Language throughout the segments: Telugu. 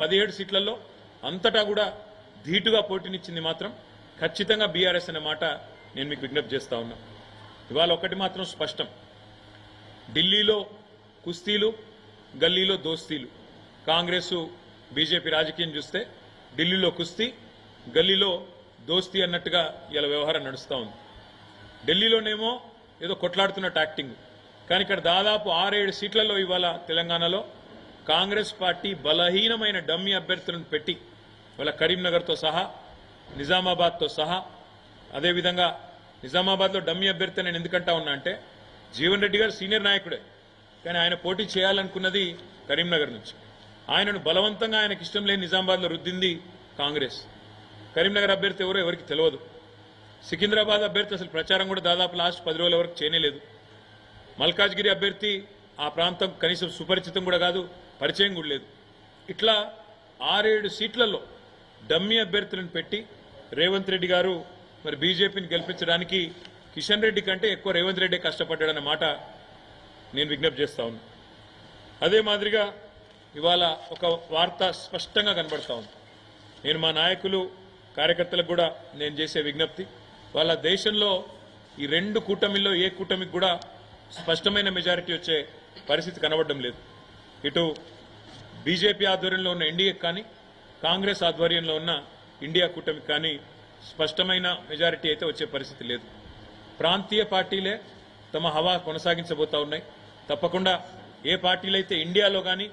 17 సీట్లలో అంతటా కూడా ధీటుగా పోటీనిచ్చింది మాత్రం ఖచ్చితంగా బీఆర్ఎస్ అనే మాట నేను మీకు విజ్ఞప్తి చేస్తా ఉన్నా. ఇవాళ ఒకటి మాత్రం స్పష్టం, ఢిల్లీలో కుస్తీలు, గల్లీలో దోస్తీలు. కాంగ్రెస్ బీజేపీ రాజకీయం చూస్తే ఢిల్లీలో కుస్తీ, గల్లీలో దోస్తీ అన్నట్టుగా ఇలా వ్యవహారం నడుస్తూ ఉంది. ఢిల్లీలోనేమో ఏదో కొట్లాడుతున్నట్టు యాక్టింగ్, కానీ ఇక్కడ దాదాపు 6-7 సీట్లలో ఇవాళ తెలంగాణలో కాంగ్రెస్ పార్టీ బలహీనమైన డమ్మీ అభ్యర్థులను పెట్టి వాళ్ళ కరీంనగర్తో సహా, నిజామాబాద్తో సహా, అదేవిధంగా నిజామాబాద్లో డమ్మీ అభ్యర్థి నేను ఎందుకంటా ఉన్నా అంటే జీవన్ రెడ్డి గారు సీనియర్ నాయకుడే, కానీ ఆయన పోటీ చేయాలనుకున్నది కరీంనగర్ నుంచి. ఆయనను బలవంతంగా ఆయనకి ఇష్టం లేని నిజామాబాద్లో రుద్దింది కాంగ్రెస్. కరీంనగర్ అభ్యర్థి ఎవరో ఎవరికి తెలియదు. సికింద్రాబాద్ అభ్యర్థి అసలు ప్రచారం కూడా దాదాపు లాస్ట్ 10 రోజుల వరకు చేయలేదు. మల్కాజ్గిరి అభ్యర్థి ఆ ప్రాంతం కనీసం సుపరిచితం కూడా కాదు, పరిచయం కూడా లేదు. ఇట్లా 6-7 సీట్లలో డమ్మీ అభ్యర్థులను పెట్టి రేవంత్ రెడ్డి గారు మరి బీజేపీని గెలిపించడానికి కిషన్ రెడ్డి కంటే ఎక్కువ రేవంత్ రెడ్డి కష్టపడ్డాడన్న మాట నేను విజ్ఞప్తి చేస్తా ఉన్నా. అదే మాదిరిగా ఇవాళ ఒక వార్త స్పష్టంగా కనబడతా ఉంది. నేను మా నాయకులు కార్యకర్తలకు కూడా నేను చేసే విజ్ఞప్తి, వాళ్ళ దేశంలో ఈ 2 కూటమిల్లో ఏ కూటమికి కూడా స్పష్టమైన మెజారిటీ వచ్చే పరిస్థితి కనబడడం లేదు. ఇటు బీజేపీ ఆధ్వర్యంలో ఉన్న ఎన్డీఏకి కానీ, కాంగ్రెస్ ఆధ్వర్యంలో ఉన్న ఇండియా కూటమికి కానీ స్పష్టమైన మెజారిటీ అయితే వచ్చే పరిస్థితి లేదు. ప్రాంతీయ పార్టీలే తమ హవా కొనసాగించబోతా ఉన్నాయి. తప్పకుండా ఏ పార్టీలు అయితే ఇండియాలో కానీ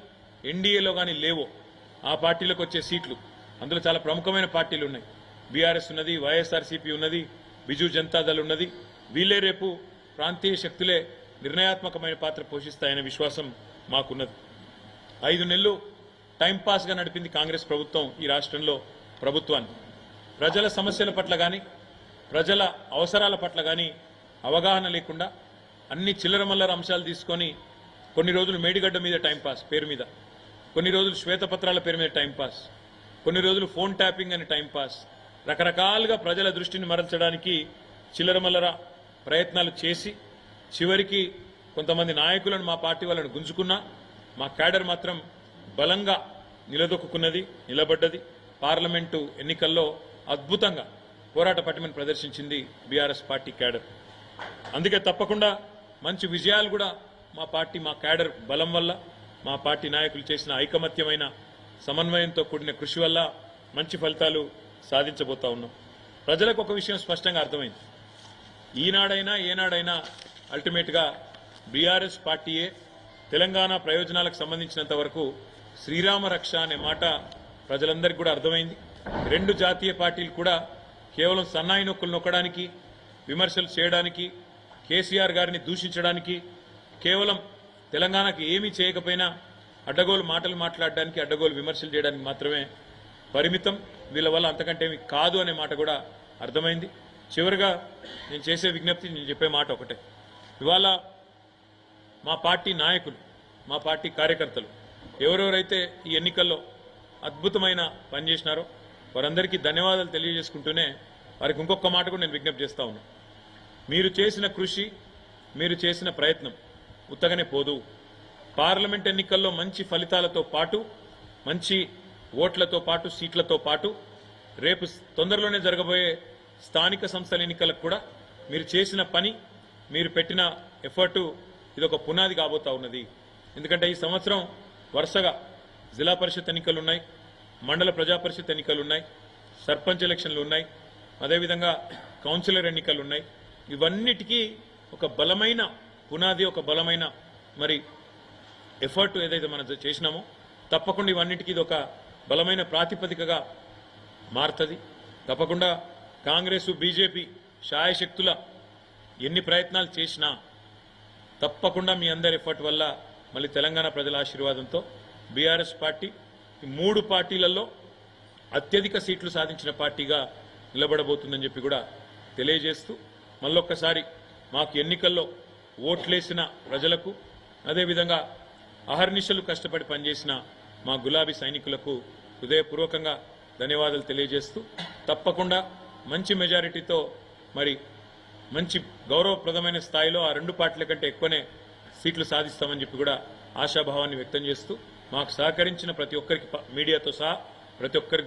ఎన్డీఏలో కానీ లేవో ఆ పార్టీలకు వచ్చే సీట్లు, అందులో చాలా ప్రముఖమైన పార్టీలు ఉన్నాయి. బీఆర్ఎస్ ఉన్నది, వైఎస్ఆర్సీపీ ఉన్నది, బిజు జనతాదళ్ ఉన్నది. వీళ్ళే రేపు ప్రాంతీయ శక్తులే నిర్ణయాత్మకమైన పాత్ర పోషిస్తాయనే విశ్వాసం మాకున్నది. 5 నెలలు టైంపాస్గా నడిపింది కాంగ్రెస్ ప్రభుత్వం ఈ రాష్ట్రంలో ప్రభుత్వాన్ని. ప్రజల సమస్యల పట్ల కానీ, ప్రజల అవసరాల పట్ల కానీ అవగాహన లేకుండా అన్ని చిల్లరమల్లర అంశాలు తీసుకొని కొన్ని రోజులు మేడిగడ్డ మీద టైంపాస్ పేరు మీద, కొన్ని రోజులు శ్వేతపత్రాల పేరు మీద టైంపాస్, కొన్ని రోజులు ఫోన్ ట్యాపింగ్ అని టైంపాస్, రకరకాలుగా ప్రజల దృష్టిని మరల్చడానికి చిల్లరమల్లర ప్రయత్నాలు చేసి చివరికి కొంతమంది నాయకులను మా పార్టీ వాళ్ళని గుంజుకున్నా మా క్యాడర్ మాత్రం బలంగా నిలదొక్కున్నది, నిలబడ్డది. పార్లమెంటు ఎన్నికల్లో అద్భుతంగా పోరాట పటిమను ప్రదర్శించింది బీఆర్ఎస్ పార్టీ క్యాడర్. అందుకే తప్పకుండా మంచి విజయాలు కూడా మా పార్టీ, మా క్యాడర్ బలం వల్ల, మా పార్టీ నాయకులు చేసిన ఐకమత్యమైన సమన్వయంతో కూడిన కృషి వల్ల మంచి ఫలితాలు సాధించబోతా ఉన్నాం. ప్రజలకు ఒక విషయం స్పష్టంగా అర్థమైంది, ఈనాడైనా ఏనాడైనా అల్టిమేట్గా బీఆర్ఎస్ పార్టీయే తెలంగాణ ప్రయోజనాలకు సంబంధించినంత వరకు శ్రీరామ రక్ష అనే మాట ప్రజలందరికీ కూడా అర్థమైంది. 2 జాతీయ పార్టీలు కూడా కేవలం సన్నాయి నొక్కులు నొక్కడానికి, విమర్శలు చేయడానికి, కేసీఆర్ గారిని దూషించడానికి, కేవలం తెలంగాణకు ఏమీ చేయకపోయినా అడ్డగోలు మాటలు మాట్లాడడానికి, అడ్డగోలు విమర్శలు చేయడానికి మాత్రమే పరిమితం. వీళ్ళ వల్ల అంతకంటే ఏమీ కాదు అనే మాట కూడా అర్థమైంది. చివరిగా నేను చేసే విజ్ఞప్తి, నేను చెప్పే మాట ఒకటే, ఇవాళ మా పార్టీ నాయకులు, మా పార్టీ కార్యకర్తలు ఎవరెవరైతే ఈ ఎన్నికల్లో అద్భుతమైన పనిచేసినారో వారందరికీ ధన్యవాదాలు తెలియజేసుకుంటూనే వారికి ఇంకొక మాట కూడా నేను విజ్ఞప్తి చేస్తా ఉన్నా. మీరు చేసిన కృషి, మీరు చేసిన ప్రయత్నం ఉత్తగానే పోదు. పార్లమెంట్ ఎన్నికల్లో మంచి ఫలితాలతో పాటు, మంచి ఓట్లతో పాటు, సీట్లతో పాటు రేపు తొందరలోనే జరగబోయే స్థానిక సంస్థల ఎన్నికలకు కూడా మీరు చేసిన పని, మీరు పెట్టిన ఎఫర్టు ఇదొక పునాది కాబోతా ఉన్నది. ఎందుకంటే ఈ సంవత్సరం వరుసగా జిల్లా పరిషత్ ఎన్నికలు ఉన్నాయి, మండల ప్రజా పరిషత్ ఎన్నికలు ఉన్నాయి, సర్పంచ్ ఎలక్షన్లు ఉన్నాయి, అదేవిధంగా కౌన్సిలర్ ఎన్నికలు ఉన్నాయి. ఇవన్నిటికీ ఒక బలమైన పునాది, ఒక బలమైన మరి ఎఫర్ట్ ఏదైతే మనం చేసినామో తప్పకుండా ఇవన్నిటికీ ఇది ఒక బలమైన ప్రాతిపదికగా మారుతుంది. తప్పకుండా కాంగ్రెస్, బీజేపీ శాయశక్తుల ఎన్ని ప్రయత్నాలు చేసినా తప్పకుండా మీ అందరి ఎఫర్ట్ వల్ల మళ్ళీ తెలంగాణ ప్రజల ఆశీర్వాదంతో బీఆర్ఎస్ పార్టీ ఈ 3 పార్టీలలో అత్యధిక సీట్లు సాధించిన పార్టీగా నిలబడబోతుందని చెప్పి కూడా తెలియజేస్తూ, మళ్ళొక్కసారి మాకు ఎన్నికల్లో ఓట్లేసిన ప్రజలకు, అదేవిధంగా అహర్నిశలు కష్టపడి పనిచేసిన మా గులాబీ సైనికులకు హృదయపూర్వకంగా ధన్యవాదాలు తెలియజేస్తూ, తప్పకుండా మంచి మెజారిటీతో మరి మంచి గౌరవప్రదమైన స్థాయిలో ఆ 2 పార్టీల కంటే ఎక్కువనే సీట్లు సాధిస్తామని చెప్పి కూడా ఆశాభావాన్ని వ్యక్తం చేస్తూ మాకు సహకరించిన ప్రతి ఒక్కరికి మీడియాతో సహా ప్రతి ఒక్కరికి